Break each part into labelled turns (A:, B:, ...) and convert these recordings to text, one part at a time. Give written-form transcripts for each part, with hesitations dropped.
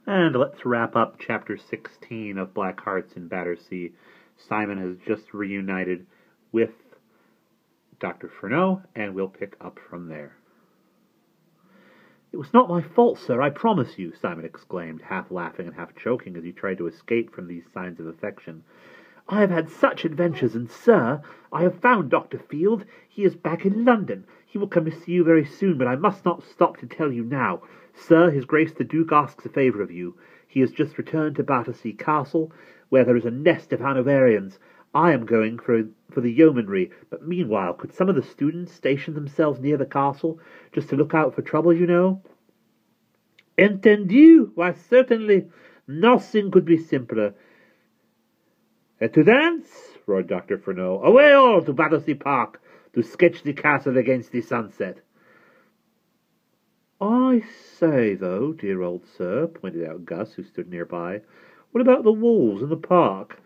A: And let's wrap up Chapter 16 of Black Hearts in Battersea. Simon has just reunited with Dr. Furneaux, and we'll pick up from there. "It was not my fault, sir, I promise you," Simon exclaimed, half laughing and half choking as he tried to escape from these signs of affection. "I have had such adventures, and, sir, I have found Dr. Field. He is back in London. He will come to see you very soon, but I must not stop to tell you now. Sir, His Grace the Duke asks a favour of you. He has just returned to Battersea Castle, where there is a nest of Hanoverians. I am going for the yeomanry, but meanwhile could some of the students station themselves near the castle, just to look out for trouble, you know?" "Entendu! Why, certainly. Nothing could be simpler." "Et to dance?" roared Dr. Furneaux. "Away all to Battersea Park, to sketch the castle against the sunset." "I say, though, dear old sir," pointed out Gus, who stood nearby, "what about the wolves in the park?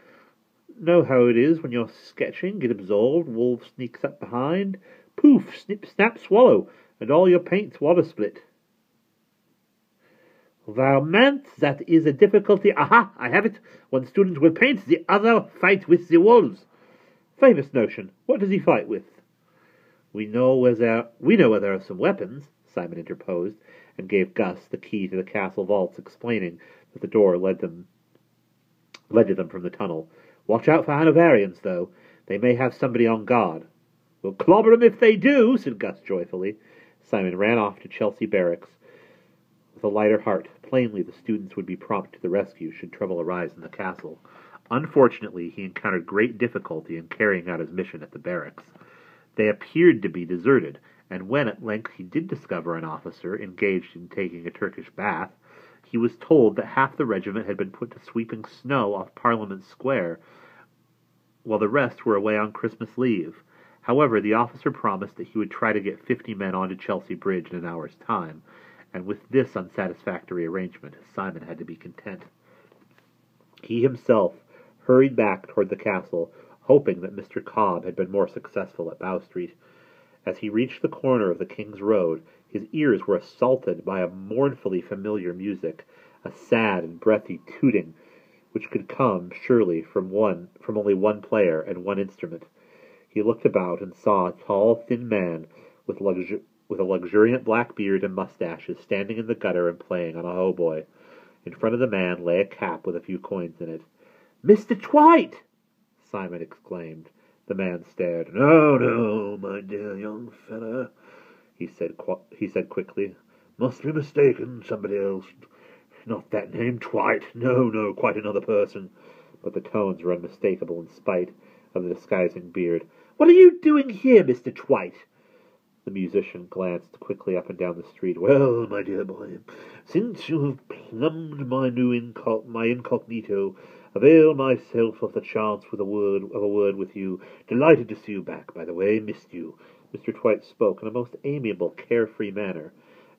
A: Know how it is when you're sketching, get absorbed, wolf sneaks up behind, poof, snip, snap, swallow, and all your paint's water split." "Thou meant that is a difficulty. Aha, I have it. One student will paint, the other fight with the wolves." "Famous notion. What does he fight with?" We know where there are some weapons," Simon interposed, and gave Gus the key to the castle vaults, explaining that the door led to them from the tunnel. "Watch out for Hanoverians, though. They may have somebody on guard." "We'll clobber 'em if they do," said Gus joyfully. Simon ran off to Chelsea Barracks with a lighter heart. Plainly, the students would be prompt to the rescue should trouble arise in the castle. Unfortunately, he encountered great difficulty in carrying out his mission at the barracks. They appeared to be deserted, and when at length he did discover an officer engaged in taking a Turkish bath, he was told that half the regiment had been put to sweeping snow off Parliament Square, while the rest were away on Christmas leave. However, the officer promised that he would try to get 50 men onto Chelsea Bridge in an hour's time, and with this unsatisfactory arrangement, Simon had to be content. He himself hurried back toward the castle, hoping that Mr. Cobb had been more successful at Bow Street. As he reached the corner of the King's Road, his ears were assaulted by a mournfully familiar music, a sad and breathy tooting, which could come, surely, from only one player and one instrument. He looked about and saw a tall, thin man with a luxuriant black beard and mustaches standing in the gutter and playing on a hautboy. In front of the man lay a cap with a few coins in it. "Mr. Twite!" Simon exclaimed. The man stared. "No, no, my dear young fellow," he said quickly. "Must be mistaken. Somebody else. Not that name, Twite. No, no, quite another person." But the tones were unmistakable in spite of the disguising beard. "What are you doing here, Mr. Twite?" The musician glanced quickly up and down the street. "Well, my dear boy, since you have plumbed my incognito, avail myself of the chance of a word with you. Delighted to see you back, by the way. Missed you." Mr. Twite spoke in a most amiable, carefree manner,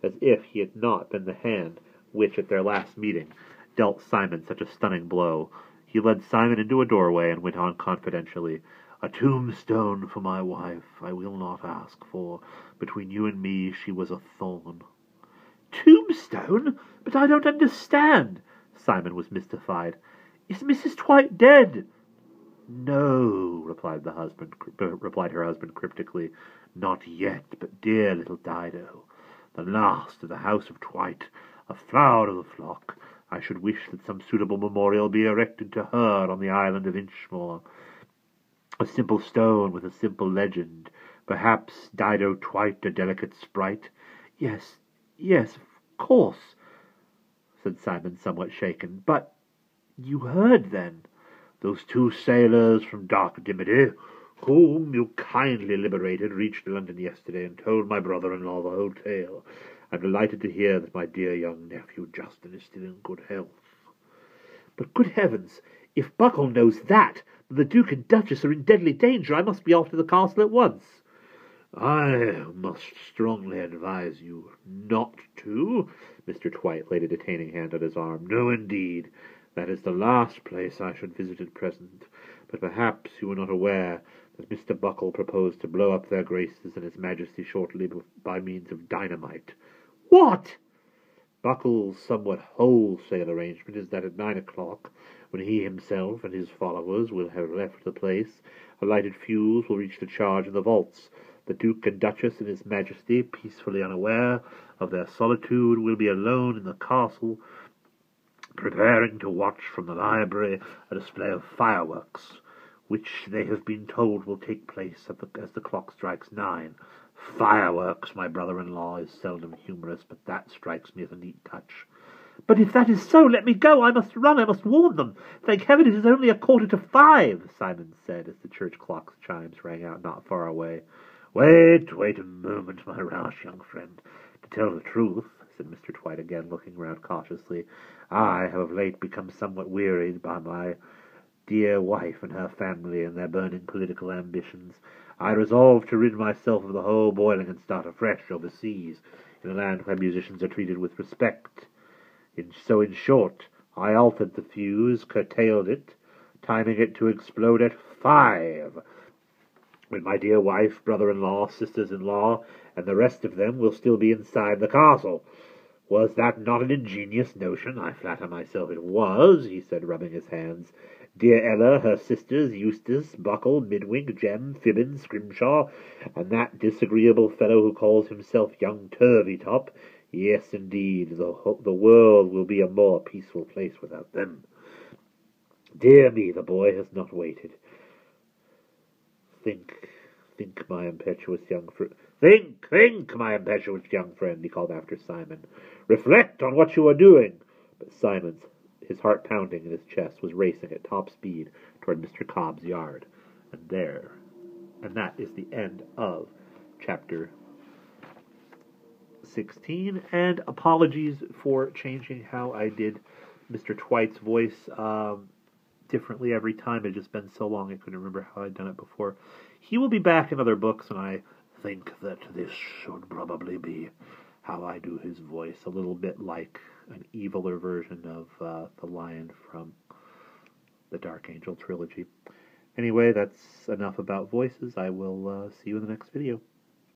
A: as if he had not been the hand which, at their last meeting, dealt Simon such a stunning blow. He led Simon into a doorway and went on confidentially. "A tombstone for my wife I will not ask for. Between you and me she was a thorn." "Tombstone? But I don't understand." Simon was mystified. "Is Mrs. Twite dead?" "No," replied her husband cryptically. "Not yet, but dear little Dido, the last of the house of Twite, a flower of the flock. I should wish that some suitable memorial be erected to her on the island of Inchmore. A simple stone with a simple legend. Perhaps Dido Twite, a delicate sprite." Yes, of course," said Simon, somewhat shaken. "But you heard, then?" "Those 2 sailors from dark Dimity, whom you kindly liberated, reached London yesterday and told my brother-in-law the whole tale. I'm delighted to hear that my dear young nephew Justin is still in good health." "But good heavens, if Buckle knows that, then the Duke and Duchess are in deadly danger. I must be off to the castle at once." "I must strongly advise you not to." Mr. Twite laid a detaining hand on his arm. "No, indeed. That is the last place I should visit at present. But perhaps you are not aware that Mr. Buckle proposed to blow up their graces and his Majesty shortly by means of dynamite." "What?" Buckle's somewhat wholesale arrangement is that at 9 o'clock, when he himself and his followers will have left the place, a lighted fuse will reach the charge in the vaults. The Duke and Duchess and His Majesty, peacefully unaware of their solitude, will be alone in the castle, preparing to watch from the library a display of fireworks, which they have been told will take place as the clock strikes 9. Fireworks, my brother-in-law is seldom humorous, but that strikes me as a neat touch. But if that is so, let me go. I must run. I must warn them. Thank heaven it is only 5:15, Simon said as the church clock's chimes rang out not far away. Wait a moment, my rash young friend. To tell the truth, said Mr. Twite again, looking round cautiously, I have of late become somewhat wearied by my dear wife and her family and their burning political ambitions. I resolved to rid myself of the whole boiling and start afresh overseas, in a land where musicians are treated with respect. In short, I altered the fuse, curtailed it, timing it to explode at 5, when my dear wife, brother-in-law, sisters-in-law, and the rest of them will still be inside the castle. Was that not an ingenious notion? I flatter myself it was, he said, rubbing his hands. Dear Ella, her sisters, Eustace, Buckle, Midwink, Jem, Fibbin, Scrimshaw, and that disagreeable fellow who calls himself young Turveydrop. Yes, indeed, the world will be a more peaceful place without them. Dear me, the boy has not waited. Think, my impetuous young friend. Think, my impetuous young friend, he called after Simon. Reflect on what you are doing. But Simon's, his heart pounding in his chest, was racing at top speed toward Mr. Cobb's yard. And that is the end of chapter 16. And apologies for changing how I did Mr. Twite's voice differently every time. It had just been so long I couldn't remember how I'd done it before. He will be back in other books, and I think that this should probably be how I do his voice, a little bit like an eviler version of the Lion from the Dark Angel trilogy. Anyway, that's enough about voices. I will see you in the next video.